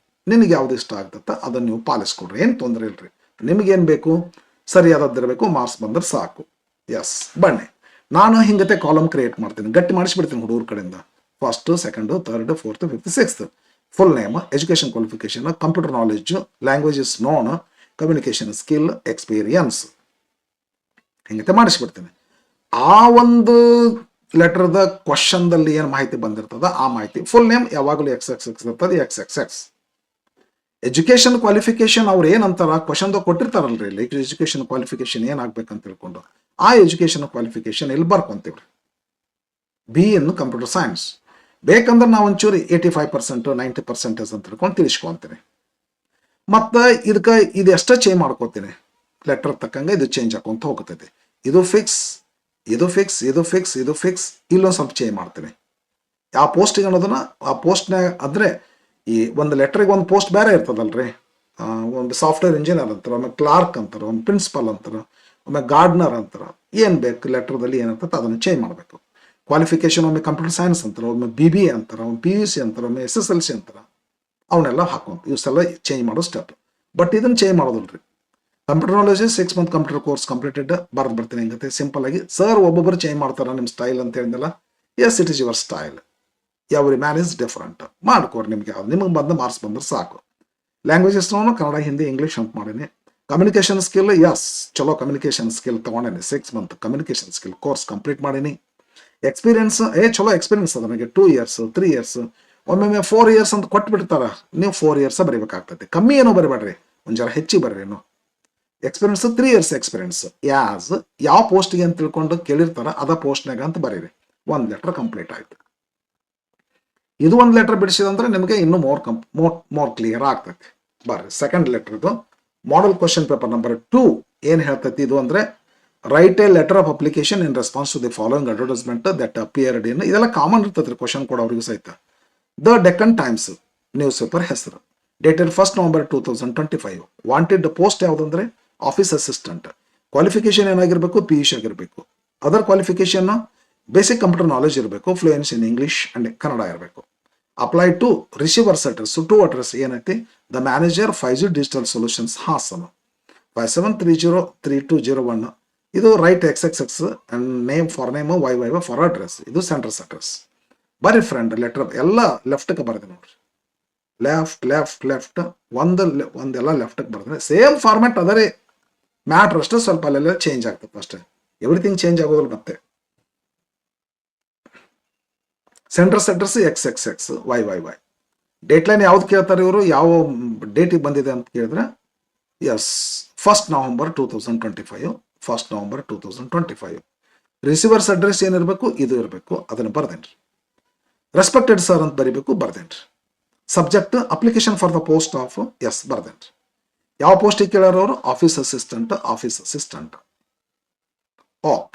ನಿನಗೆ ಯಾವ್ದು ಇಷ್ಟ ಆಗ್ತದ ಅದನ್ನು ನೀವು ಪಾಲಿಸ್ಕೊಡ್ರಿ, ಏನು ತೊಂದರೆ ಇಲ್ರಿ. ನಿಮಗೇನು ಬೇಕು ಸರಿಯಾದದ್ದಿರಬೇಕು, ಮಾರ್ಕ್ಸ್ ಬಂದ್ರೆ ಸಾಕು. ಎಸ್, ಬನ್ನಿ ನಾನು ಹಿಂಗತೆ ಕಾಲಮ್ ಕ್ರಿಯೇಟ್ ಮಾಡ್ತೀನಿ, ಗಟ್ಟಿ ಮಾಡಿಸ್ಬಿಡ್ತೀನಿ ಹುಡುಗರ ಕಡೆಯಿಂದ. 1st, 2nd, 3rd, 4th, 5th, 6th. Full name, education qualification, computer knowledge, languages known, communication skill, experience, ಹಿಂಗತೆ ಮಾಡಿಸ್ಬಿಡ್ತೀನಿ. ಆ ಒಂದು ಲೆಟರ್ದ ಕ್ವಶನ್ದಲ್ಲಿ ಏನು ಮಾಹಿತಿ ಬಂದಿರ್ತದ ಆ ಮಾಹಿತಿ, ಫುಲ್ ನೇಮ್ ಯಾವಾಗಲೂ XXX ಇರ್ತದೆ, XXX. ಎಜುಕೇಷನ್ ಕ್ವಾಲಿಫಿಕೇಶನ್ ಅವ್ರು ಏನಂತಾರ ಕ್ವಶನ್ದಾಗ ಕೊಟ್ಟಿರ್ತಾರಲ್ರಿ, ಲೈಕ್ ಎಜುಕೇಷನ್ ಕ್ವಾಲಿಫಿಕೇಶನ್ ಏನಾಗ್ಬೇಕಂತ ತಿಳ್ಕೊಂಡು ಆ ಎಜುಕೇಷನ್ ಕ್ವಾಲಿಫಿಕೇಶನ್ ಇಲ್ಲಿ ಬರ್ಕೊಂತೀವ್ರಿ. BE ಇನ್ ಕಂಪ್ಯೂಟರ್ ಸೈನ್ಸ್ ಬೇಕಂದ್ರೆ ನಾವು ಒಂಚೂರು 85%, 90% ಅಂತ ತಿಳ್ಕೊಂಡು ತಿಳಿಸ್ಕೊಂತೀನಿ. ಮತ್ತು ಇದಕ್ಕೆ ಇದು ಎಷ್ಟೇ ಚೇಂಜ್ ಮಾಡ್ಕೋತೀನಿ, ಲೆಟರ್ ತಕ್ಕಂಗೆ ಇದು ಚೇಂಜ್ ಹಾಕೊಂತ ಹೋಗ್ತೈತಿ. ಇದು ಫಿಕ್ಸ್, ಇದು ಫಿಕ್ಸ್, ಇದು ಫಿಕ್ಸ್, ಇದು ಫಿಕ್ಸ್. ಇಲ್ಲೊಂದು ಸ್ವಲ್ಪ ಚೇಂಜ್ ಮಾಡ್ತೀನಿ. ಯಾವ ಪೋಸ್ಟಿಗೆ ಅನ್ನೋದನ್ನ ಆ ಪೋಸ್ಟ್ನಾಗ ಅಂದರೆ ಈ ಒಂದು ಲೆಟ್ರಿಗೆ ಒಂದು ಪೋಸ್ಟ್ ಬೇರೆ ಇರ್ತದಲ್ರಿ. ಒಂದು ಸಾಫ್ಟ್ವೇರ್ ಇಂಜಿನಿಯರ್ ಅಂತಾರೆ, ಒಮ್ಮೆ ಕ್ಲಾರ್ಕ್ ಅಂತಾರೆ, ಒಮ್ಮೆ ಪ್ರಿನ್ಸಿಪಲ್ ಅಂತಾರೆ, ಒಮ್ಮೆ ಗಾರ್ಡ್ನರ್ ಅಂತಾರೆ. ಏನು ಬೇಕು ಲೆಟ್ರದಲ್ಲಿ ಏನಿರ್ತದೆ ಅದನ್ನು ಚೇಂಜ್ ಮಾಡಬೇಕು. ಕ್ವಾಲಿಫಿಕೇಶನ್ ಒಮ್ಮೆ ಕಂಪ್ಯೂಟರ್ ಸೈನ್ಸ್ ಅಂತಾರೆ, ಒಮ್ಮೆ BBA ಅಂತಾರೆ, ಒಮ್ಮೆ PUC ಅಂತಾರೆ, ಒಮ್ಮೆ SSLC ಅಂತಾರೆ. ಅವನ್ನೆಲ್ಲ ಹಾಕೊಂಡು ಇಷ್ಟೆಲ್ಲ ಚೇಂಜ್ ಮಾಡೋ ಸ್ಟೆಪ್. ಬಟ್ ಇದನ್ನು ಚೇಂಜ್ ಮಾಡೋದಿಲ್ರಿ. Computer knowledge 6 month computer course completed ಬರ್ದು ಬರ್ತೀನಿ ಹಿಂಗತ್ತೆ ಸಿಂಪಲ್ ಆಗಿ. ಸರ್ ಒಬ್ಬೊಬ್ಬರು ಚೇಂಜ್ ಮಾಡ್ತಾರೆ ನಿಮ್ಮ ಸ್ಟೈಲ್ ಅಂತ ಹೇಳಿದ್ನಲ್ಲ. Yes, it is your style, every man is different. ಮಾಡ್ಕೋರಿ ನಿಮ್ಗೆ ಯಾವ್ದು ನಿಮಗೆ ಬಂದು ಮಾರ್ಕ್ಸ್ ಬಂದ್ರೆ ಸಾಕು. ಲ್ಯಾಂಗ್ವೇಜಸ್ ಕನ್ನಡ, ಹಿಂದಿ, ಇಂಗ್ಲೀಷ್ ಅಂತ ಮಾಡೀನಿ. ಕಮ್ಯುನಿಕೇಶನ್ ಸ್ಕಿಲ್, ಎಸ್ ಚಲೋ ಕಮ್ಯುನಿಕೇಶನ್ ಸ್ಕಿಲ್ ತೊಗೊಂಡೇನಿ. 6 month communication skill course complete ಮಾಡೀನಿ. ಎಕ್ಸ್ಪೀರಿಯನ್ಸ್ ಚಲೋ ಎಕ್ಸ್ಪೀರಿಯನ್ಸ್ ಅದ ನನಗೆ. 2 years 3 years, ಒಮ್ಮೊಮ್ಮೆ 4 years ಅಂತ ಕೊಟ್ಟು ಬಿಡ್ತಾರ. ನೀವು 4 years ಬರೀಬೇಕಾಗ್ತೈತಿ. ಕಮ್ಮಿ ಏನೋ ಬರಿಬೇಡ್ರಿ, ಒಂದು ಜರ ಹೆಚ್ಚಿಗೆ ಬರ್ರಿ. ಏನು ಎಕ್ಸ್ಪೀರಿಯನ್ಸ್ 3 ಇಯರ್ಸ್ ಎಕ್ಸ್ಪೀರಿಯನ್ಸ್ ಯಾಸ್ ಯಾವ ಪೋಸ್ಟ್ಗೆ ಅಂತ ತಿಳ್ಕೊಂಡು ಕೇಳಿರ್ತಾರ ಅದ ಪೋಸ್ಟ್ನಾಗ ಅಂತ ಬರೀರಿ. ಒಂದು ಲೆಟರ್ ಕಂಪ್ಲೀಟ್ ಆಯ್ತು. ಇದು ಒಂದು ಲೆಟರ್ ಬಿಡಿಸಿದಂದ್ರೆ ನಿಮಗೆ ಇನ್ನೂ ಮೋರ್ ಕ್ಲಿಯರ್ ಆಗ್ತೈತಿ. ಬರ್ರಿ ಸೆಕೆಂಡ್ ಲೆಟರ್ದು ಮಾಡಲ್ ಕ್ವಶನ್ ಪೇಪರ್ ನಂಬರ್ 2 ಏನು ಹೇಳ್ತೈತಿ ಇದು ಅಂದ್ರೆ write a letter of application in response to the following advertisement that appeared in. ಇದೆಲ್ಲ ಕಾಮನ್ ಇರ್ತೈತ್ರಿ ಕ್ವಶನ್ ಕೊಡೋರಿಗೂ ಸಹಿತ. The Deccan Times news paper ಹೆಸರು, ಡೇಟೆಡ್ 1 November 2025. ವಾಂಟೆಡ್ ಪೋಸ್ಟ್ ಯಾವುದಂದ್ರೆ ಆಫೀಸ್ ಅಸಿಸ್ಟೆಂಟ್. ಕ್ವಾಲಿಫಿಕೇಶನ್ ಏನಾಗಿರ್ಬೇಕು, PUC ಆಗಿರಬೇಕು. Other qualification basic computer knowledge ಇರಬೇಕು, fluence in English and Kannada ಇರಬೇಕು. Apply to receiver's address, to address ಏನೈತಿ, the manager 5G digital solutions Hassan 57303201. ಇದು right XXX and name for name YY for address. ಇದು centres address. ಬರೀ friend letter ಎಲ್ಲ ಲೆಫ್ಟ್ಗೆ ಬರೆದೆ ನೋಡ್ರಿ. Left ಒಂದೆಲ್ಲ ಲೆಫ್ಟ್ಗೆ ಬರೆದ್ರೆ ಸೇಮ್ ಫಾರ್ಮ್ಯಾಟ್ ಅದರೇ, ಮ್ಯಾಟ್ರ್ ಅಷ್ಟೇ ಸ್ವಲ್ಪ ಅಲ್ಲೆಲ್ಲ ಚೇಂಜ್ ಆಗ್ತದೆ ಅಷ್ಟೇ. ಎವ್ರಿಥಿಂಗ್ ಚೇಂಜ್ ಆಗೋದಿಲ್ಲ. ಮತ್ತೆ sender's address XXX YY. Date line ಯಾವ್ದು ಕೇಳ್ತಾರೆ ಇವರು, ಯಾವ ಡೇಟಿಗೆ ಬಂದಿದೆ ಅಂತ ಕೇಳಿದ್ರೆ yes 1 November 2025. 1 November 2025. Receiver's address ಏನಿರಬೇಕು, ಇದು ಇರಬೇಕು, ಅದನ್ನು ಬರ್ದೇನ್ರಿ. ರೆಸ್ಪೆಕ್ಟೆಡ್ ಸರ್ ಅಂತ ಬರಿಬೇಕು, ಬರ್ದೇನ್ರಿ. Subject application for the post of yes ಬರ್ದೇನ್ರಿ. ಯಾವ ಪೋಸ್ಟಿಗೆ ಕೇಳೋರು, ಆಫೀಸ್ ಅಸಿಸ್ಟೆಂಟ್. ಓಕೆ.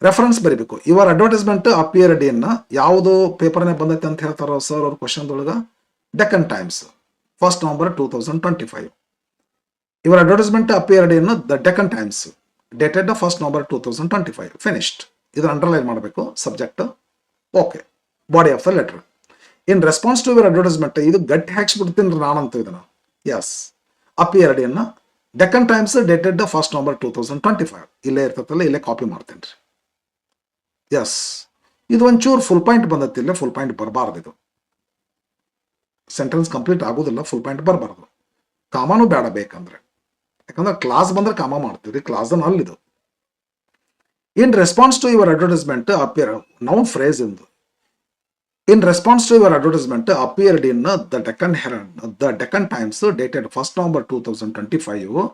ರೆಫರೆನ್ಸ್ ಬರಿಬೇಕು. ಇವರ್ ಅಡ್ವರ್ಟೈಸ್ಮೆಂಟ್ ಅಪಿಯರ್ಡ್ ಇನ್ ಯಾವುದು ಪೇಪರ್ನೇ ಬಂದೈತೆ ಅಂತ ಹೇಳ್ತಾರೋ ಸರ್ ಅವ್ರ ಕ್ವಶನ್ದೊಳಗೆ, ಡೆಕ್ಕನ್ ಟೈಮ್ಸ್ 1 November 2025. ಇವರ್ advertisement appeared in the Deccan Times dated 1 November 2025. Finished. ಇದನ್ನ ಅಂಡರ್ಲೈನ್ ಮಾಡಬೇಕು. Subject okay. Body of the letter in response to your advertisement. ಇದು ಗಟ್ಟಿ ಹಾಕ್ಸ್ಬಿಡ್ತೀನಿ ನಾನಂತ ಇದನ್ನ. Yes appeared in Deccan Times dated 1 November 2025. ಇಲ್ಲೇ ಇರ್ತೈತಲ್ಲ, ಇಲ್ಲೇ ಕಾಪಿ ಮಾಡ್ತೀನಿ ರೀ. ಎಸ್ ಇದು ಒಂಚೂರು ಫುಲ್ ಪಾಯಿಂಟ್ ಬಂದೈತಿ, ಇಲ್ಲೇ ಫುಲ್ ಪಾಯಿಂಟ್ ಬರಬಾರ್ದು. ಇದು ಸೆಂಟೆನ್ಸ್ ಕಂಪ್ಲೀಟ್ ಆಗೋದಿಲ್ಲ, ಫುಲ್ ಪಾಯಿಂಟ್ ಬರಬಾರ್ದು. ಕಾಮಾನು ಬೇಡ ಬೇಕಂದ್ರೆ, ಯಾಕಂದ್ರೆ ಕ್ಲಾಸ್ ಬಂದ್ರೆ ಕಾಮ ಮಾಡ್ತೀವಿ, ಕ್ಲಾಸ್ ಅಲ್ಲಿದು. In response to your advertisement appear noun phrase ಇಂದು. In response to your advertisement appeared in the Deccan Times dated 1 November 2025.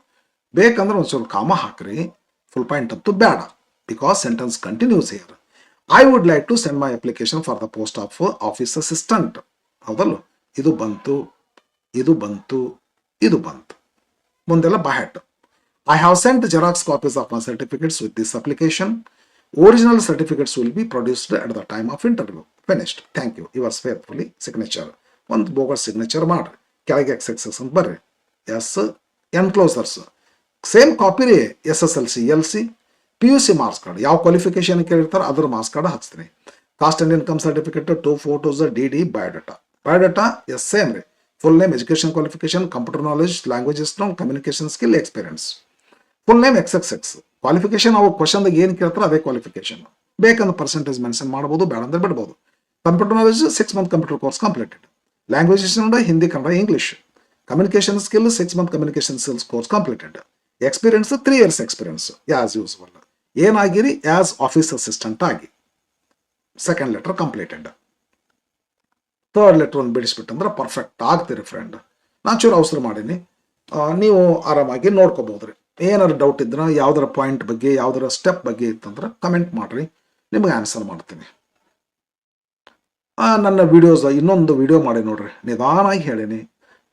ಬೇಕಂದ್ರೆ ಒಂಚೂರು ಕಾಮ ಹಾಕ್ರಿ, ಫುಲ್ ಪಾಯಿಂಟ್ ಅಂತೂ ಬೇಡ. Because sentence continues here. I would like to send my application for the post of office assistant. ಹೌದಲ್ಲ, ಇದು ಬಂತು. ಮುಂದೆಲ್ಲ by heart. I have sent xerox copies of my certificates with this application. Original certificates will be produced at the time of interview. Finished. Thank you. Yours faithfully signature. ಒಂದು bogus signature ಮಾಡ್ರಿ. ಕೆಳಗೆ XXX ಅಂತ ಬರ್ರಿ. Yes enclosures same copy ರೀ. SSLC LC PUC marks card, ಯಾವ qualification ಕೇಳಿರ್ತಾರೆ ಅದ್ರ marks card ಹಚ್ತೀನಿ. Caste and income certificate, 2 photos, DD, biodata yes same ರೀ. Full name, education qualification, computer knowledge, languages, communication skill, experience. Full name XXX. Qualification ಅವು ಕ್ವಶನ್ದಾಗ ಏನು ಕೇಳ್ತಾರೆ ಅದೇ ಕ್ವಾಲಿಫಿಕೇಶನ್. ಬೇಕಂದ್ರೆ ಪರ್ಸೆಂಟೇಜ್ ಮೆನ್ಷನ್ ಮಾಡ್ಬೋದು, ಬೇಡ ಅಂದ್ರೆ ಬಿಡ್ಬೋದು. Computer knowledge 6 month computer course completed. Languages Hindi, Kannada, English. Communication skill 6 month communication skills course completed. Experience 3 years experience as usual. ಏನಾಗಿರಿ, ಆಸ್ ಆಫೀಸ್ ಅಸಿಸ್ಟೆಂಟ್ ಆಗಿ. Second letter completed. Third letter ಒಂದು ಬಿಡಿಸ್ಬಿಟ್ಟಂದ್ರೆ perfect ಆಗ್ತೀರಿ friend. ನಾನು ಚೂರು ಅವಸರ ಮಾಡೀನಿ, ನೀವು ಆರಾಮಾಗಿ ನೋಡ್ಕೋಬಹುದ್ರಿ. ಏನಾದ್ರು ಡೌಟ್ ಇದ್ರೆ ಯಾವ್ದಾರ ಪಾಯಿಂಟ್ ಬಗ್ಗೆ, ಯಾವ್ದಾರ ಸ್ಟೆಪ್ ಬಗ್ಗೆ ಇತ್ತಂದ್ರೆ ಕಮೆಂಟ್ ಮಾಡ್ರಿ, ನಿಮಗೆ ಆನ್ಸರ್ ಮಾಡ್ತೀನಿ. ನನ್ನ ವಿಡಿಯೋಸ್ ಇನ್ನೊಂದು ವಿಡಿಯೋ ಮಾಡಿ ನೋಡ್ರಿ, ನಿಧಾನಾಗಿ ಹೇಳೀನಿ,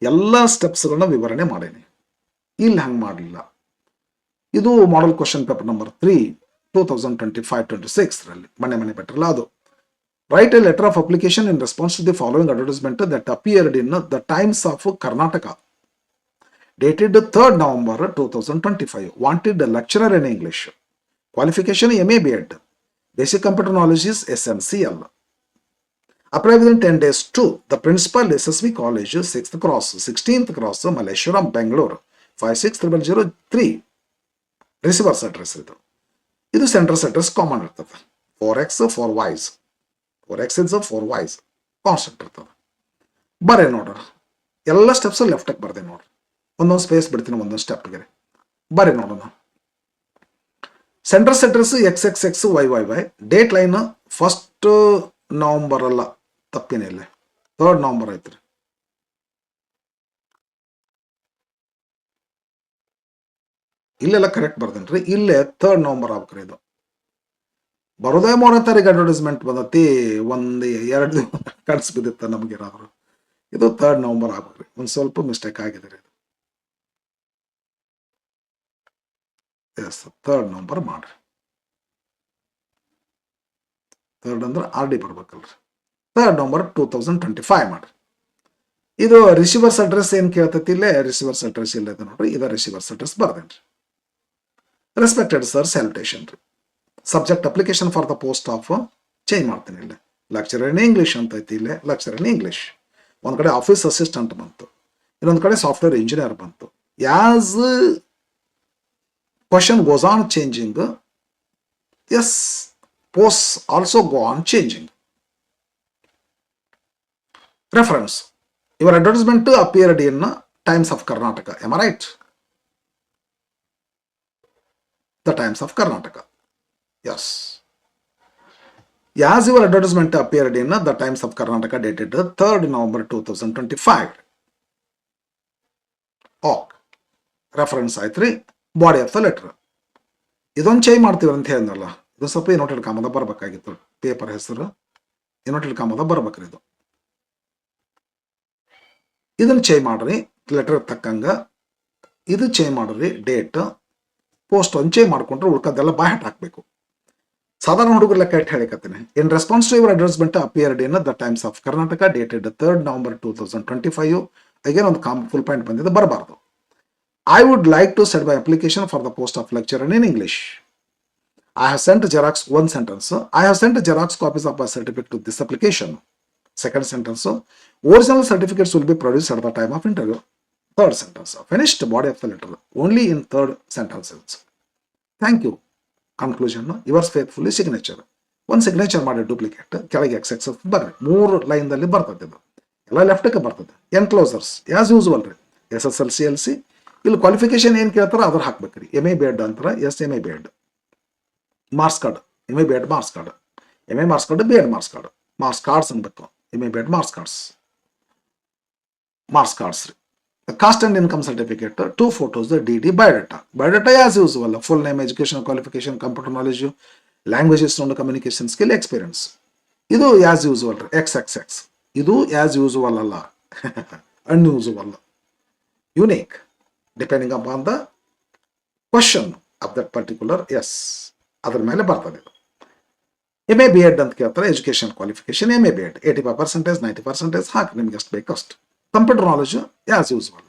ಎಲ್ಲ ಸ್ಟೆಪ್ಸ್ಗಳನ್ನ ವಿವರಣೆ ಮಾಡೀನಿ. ಇಲ್ಲಿ ಹಂಗೆ ಮಾಡಲಿಲ್ಲ. ಇದು ಮಾಡಲ್ ಕ್ವಶನ್ ಪೇಪರ್ ನಂಬರ್ 3 2025-26 ರಲ್ಲಿ ಮನೆ ಬೆಟ್ರಲ್ಲ ಅದು. Write a letter of application in response to the following advertisement that appeared in the Times of Karnataka dated 3 November 2025. Wanted lecturer in English. Qualification MA B.Ed. Basic computer knowledge is SMCL. Apply within 10 days to the principal SSV College, 6th Cross, 16th Cross, Malleshwaram, Bangalore, 56003. Receivers address ಇದು centres address common ಇರ್ತದೆ. 4X 4Ys. 4X is 4Ys concept ಇರ್ತದೆ. ಬರೇ ನೋಡ್ರಿ, ಎಲ್ಲ steps ಲೆಫ್ಟಿಗೆ ಬರ್ದೆ ನೋಡ್ರಿ. ಒಂದೊಂದು space ಬಿಡ್ತೀನಿ ಒಂದೊಂದು ಸ್ಟೆಪ್ಗೆ. ಬರೀ ನೋಡೋಣ. Centres address XXX YYY. Date line 1 November ಅಲ್ಲ, ತಪ್ಪಿನಿಲ್ಲ, 3 November ಐತ್ರಿ. ಇಲ್ಲೆಲ್ಲ ಕರೆಕ್ಟ್ ಬರ್ದೇನ್ರಿ. ಇಲ್ಲೇ 3 ನವಂಬರ್ ಆಗ್ಬೇಕ್ರಿ ಇದು. ಬರೋದೇ 3ನೇ ತಾರೀಕು ಅಡ್ವರ್ಟೈಸ್ಮೆಂಟ್ ಬಂದತಿ, ಒಂದು 2 ದಿನ ಕನ್ಸ್ ಬಿದ್ದಿತ್ತ ನಮಗೇನಾದ್ರು. ಇದು 3 ನವಂಬರ್ ಆಗ್ಬೇಕ್ರಿ. ಒಂದು ಸ್ವಲ್ಪ ಮಿಸ್ಟೇಕ್ ಆಗಿದೆ ರೀ. ಎಸ್ 3 ನವಂಬರ್ ಮಾಡ್ರಿ. 3 ಅಂದ್ರೆ RD ಬರ್ಬೇಕಲ್ರಿ. 3 ನವಂಬರ್ 2025 ಮಾಡ್ರಿ. ಇದು ರಿಸೀವರ್ಸ್ ಅಡ್ರೆಸ್ ಏನು ಕೇಳ್ತೈತಿ, ಇಲ್ಲೇ ರಿಸೀವರ್ಸ್ ಅಡ್ರೆಸ್ ಇಲ್ಲ ಇದೆ ನೋಡ್ರಿ. ಇದು ರಿಸೀವರ್ಸ್ ಅಡ್ರೆಸ್ ಬರ್ದೇನ್ರಿ. ರೆಸ್ಪೆಕ್ಟೆಡ್ ಸರ್, ಸ್ಯಾಲ್ಯುಟೇಷನ್ ರೀ. Subject application for the post of change ಮಾಡ್ತೀನಿ. ಇಲ್ಲೇ ಲೆಕ್ಚರರ್ ಇನ್ ಇಂಗ್ಲೀಷ್ ಅಂತ ಐತಿ. ಇಲ್ಲೇ ಲೆಕ್ಚರರ್ ಇನ್ ಇಂಗ್ಲೀಷ್. ಒಂದು ಕಡೆ ಆಫೀಸ್ ಅಸಿಸ್ಟೆಂಟ್ ಬಂತು, ಇನ್ನೊಂದು ಕಡೆ ಸಾಫ್ಟ್ವೇರ್ ಇಂಜಿನಿಯರ್ ಬಂತು. As question goes on changing, as posts also go on changing. Reference: your advertisement appeared in Times of Karnataka. Am I right? The Times of Karnataka. Yes. As your advertisement appeared in the Times of Karnataka dated 3rd November 2025. Okay. Reference ಆಯ್ತ್ರಿ. Body of the letter. ಇದೊಂದು change ಮಾಡ್ತೀವಿ ಅಂತ ಹೇಳಿದ್ನಲ್ಲ, ಇದು ಸ್ವಲ್ಪ inverted ಕಾಮದ ಬರಬೇಕಾಗಿತ್ತು. Paper ಹೆಸರು ಇನ್ವರ್ಟೆಡ್ ಕಾಮದ ಬರ್ಬೇಕ್ರಿ. ಇದನ್ನು ಚೇಂಜ್ ಮಾಡ್ರಿ. ಲೆಟರ್ ತಕ್ಕಂಗ ಇದು ಚೇಂಜ್ ಮಾಡ್ರಿ. ಡೇಟ್ ಪೋಸ್ಟ್ ಒಂದು ಚೇಂಜ್ ಮಾಡ್ಕೊಂಡ್ರೆ ಉಳ್ಕದೆಲ್ಲ ಬಾಯ್ ಹಾಕಬೇಕು. ಸಾಧಾರಣ ಹುಡುಗರ ಲೆಕ್ಕ ಇಟ್ಟು ಹೇಳಿಕತ್ತೀನಿ. In response to your advertisement appeared in the Times of Karnataka dated 3rd November 2025. Again ಒಂದು ಫುಲ್ ಪಾಯಿಂಟ್ ಬಂದಿದೆ, ಬರಬಾರ್ದು. I would like to send my application for the post of lecturer in English. I have sent Xerox, one sentence. I have sent Xerox copies of my certificate to this application. Second sentence. Original certificates will be produced at the time of interview. Third sentence. Finished body of the letter. Only in third sentences. Thank you. Conclusion. Yours faithfully signature. One signature ಮಾಡಿ duplicate ಕೆಳಗೆ XX ಬರ್ರಿ. 3 ಲೈನ್ದಲ್ಲಿ ಬರ್ತದೆ. ಇದು ಎಲ್ಲ ಲೆಫ್ಟ್ಗೆ ಬರ್ತದೆ. Enclosures as usual ರೀ. SSLC LC. ಇಲ್ಲಿ ಕ್ವಾಲಿಫಿಕೇಶನ್ ಏನು ಕೇಳ್ತಾರ ಅದ್ರ ಹಾಕ್ಬೇಕ್ರಿ. MA BEd ಅಂತಾರ. Yes MA BEd. Marks card MA BEd marks card, MA marks card, BEd marks cards, ಮಾರ್ಕ್ಸ್ ಕಾರ್ಡ್ಸ್ ಅನ್ಬೇಕು. MA BEd ಮಾರ್ಕ್ಸ್ ಕಾರ್ಡ್ಸ್ ರೀ. Caste and income certificate, 2 photos, DD, biodata as usual. Full name, education qualification, computer knowledge, languages ನೋಡ್, communication skill, experience. ಇದು as usual ರೀ. XXX. ಇದು as usual ಅಲ್ಲ, unusual, unique, depending upon the question of that particular. Yes ಅದ್ರ ಮೇಲೆ ಬರ್ತದೆ. ಇದು MA BEd ಅಂತ ಕೇಳ್ತಾರೆ. ಎಜುಕೇಶನ್ ಕ್ವಾಲಿಫಿಕೇಶನ್ MA BEd 85%, 90% ಹಾಕಿ, ನಿಮ್ಗೆ ಎಷ್ಟು ಬೇಕಷ್ಟು. Computer knowledge as usual,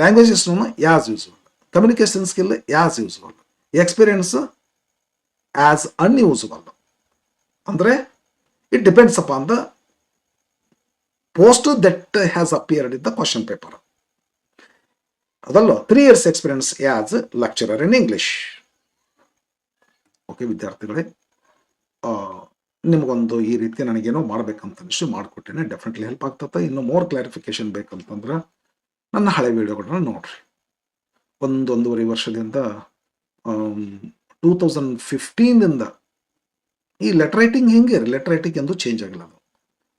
languages as usual, communication skill as usual, experience as unusual. ಅಂದರೆ it depends upon the post that has appeared in the question paper. ಅದಲ್ಲ 3 years experience as lecturer in English. Okay ವಿದ್ಯಾರ್ಥಿಗಳೇ, ನಿಮಗೊಂದು ಈ ರೀತಿ ನನಗೇನೋ ಮಾಡ್ಬೇಕಂತ ಅನಿಸ್ತು, ಮಾಡಿಕೊಟ್ಟೇನೆ. Definitely help ಆಗ್ತದೆ. ಇನ್ನು ಮೋರ್ ಕ್ಲಾರಿಫಿಕೇಶನ್ ಬೇಕಂತಂದ್ರೆ ನನ್ನ ಹಳೆ ವಿಡಿಯೋಗಳನ್ನ ನೋಡ್ರಿ. 1.5 ವರ್ಷದಿಂದ 2015 ಈ ಲೆಟರ್ ರೈಟಿಂಗ್ ಹಿಂಗೆ ರೀ. ಲೆಟರ್ ರೈಟಿಂಗ್ ಎಂದು ಚೇಂಜ್ ಆಗಿಲ್ಲ. ಅದು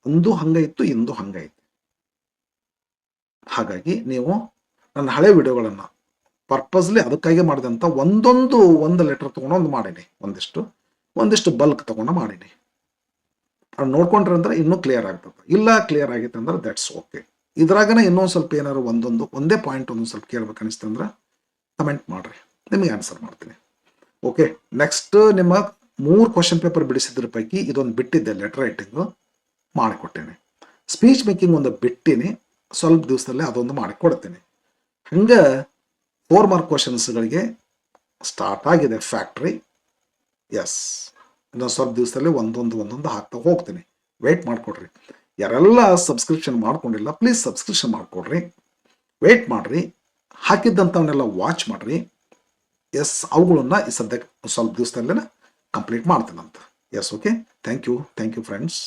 ಒಂದು ಹಂಗಾಯಿತು, ಇಂದು ಹಂಗಾಯ್ತು. ಹಾಗಾಗಿ ನೀವು ನನ್ನ ಹಳೆ ವಿಡಿಯೋಗಳನ್ನು ಪರ್ಪಸ್ಲಿ ಅದಕ್ಕಾಗಿ ಮಾಡಿದಂಥ ಒಂದು ಲೆಟರ್ ತೊಗೊಂಡು ಮಾಡೀನಿ. ಒಂದಿಷ್ಟು ಬಲ್ಕ್ ತೊಗೊಂಡು ಮಾಡೀನಿ. ಅದು ನೋಡ್ಕೊಂಡ್ರೆ ಅಂದ್ರೆ ಇನ್ನೂ ಕ್ಲಿಯರ್ ಆಗ್ತದೆ. ಇಲ್ಲ ಕ್ಲಿಯರ್ ಆಗೈತೆ ಅಂದ್ರೆ ದಟ್ಸ್ ಓಕೆ. ಇದ್ರಾಗನೇ ಇನ್ನೊಂದು ಸ್ವಲ್ಪ ಏನಾದ್ರು ಒಂದೇ ಪಾಯಿಂಟ್ ಒಂದೊಂದು ಸ್ವಲ್ಪ ಕೇಳ್ಬೇಕು ಅನಿಸ್ತಂದ್ರೆ ಕಮೆಂಟ್ ಮಾಡಿರಿ, ನಿಮಗೆ ಆನ್ಸರ್ ಮಾಡ್ತೀನಿ. ಓಕೆ, ನೆಕ್ಸ್ಟ್ ನಿಮ್ಮ 3 ಕ್ವಶನ್ ಪೇಪರ್ ಬಿಡಿಸಿದ್ರ ಪೈಕಿ ಇದೊಂದು ಬಿಟ್ಟಿದ್ದೆ, ಲೆಟರ್ ರೈಟಿಂಗು ಮಾಡಿಕೊಟ್ಟೇನೆ. ಸ್ಪೀಚ್ ಮೇಕಿಂಗ್ ಒಂದು ಬಿಟ್ಟಿನಿ, ಸ್ವಲ್ಪ ದಿವಸದಲ್ಲೇ ಅದೊಂದು ಮಾಡಿಕೊಡ್ತೀನಿ. ಹಂಗೆ 4 ಮಾರ್ಕ್ ಕ್ವಶನ್ಸ್ಗಳಿಗೆ ಸ್ಟಾರ್ಟ್ ಆಗಿದೆ ಫ್ಯಾಕ್ಟ್ರಿ. ಎಸ್, ಇನ್ನೊಂದು ಸ್ವಲ್ಪ ದಿವಸದಲ್ಲಿ ಒಂದೊಂದು ಹಾಕ್ತಾ ಹೋಗ್ತೀನಿ. ವೆಯ್ಟ್ ಮಾಡಿಕೊಡ್ರಿ. ಯಾರೆಲ್ಲ ಸಬ್ಸ್ಕ್ರಿಪ್ಷನ್ ಮಾಡ್ಕೊಂಡಿಲ್ಲ ಪ್ಲೀಸ್ ಸಬ್ಸ್ಕ್ರಿಪ್ಷನ್ ಮಾಡಿಕೊಡ್ರಿ. ವೆಯ್ಟ್ ಮಾಡಿರಿ. ಹಾಕಿದ್ದಂಥವನ್ನೆಲ್ಲ ವಾಚ್ ಮಾಡಿರಿ. ಎಸ್, ಅವುಗಳನ್ನ ಈ ಸದ್ಯಕ್ಕೆ ಸ್ವಲ್ಪ ದಿವಸದಲ್ಲೇ ಕಂಪ್ಲೀಟ್ ಮಾಡ್ತೀನಂತ. Yes, okay, thank you friends.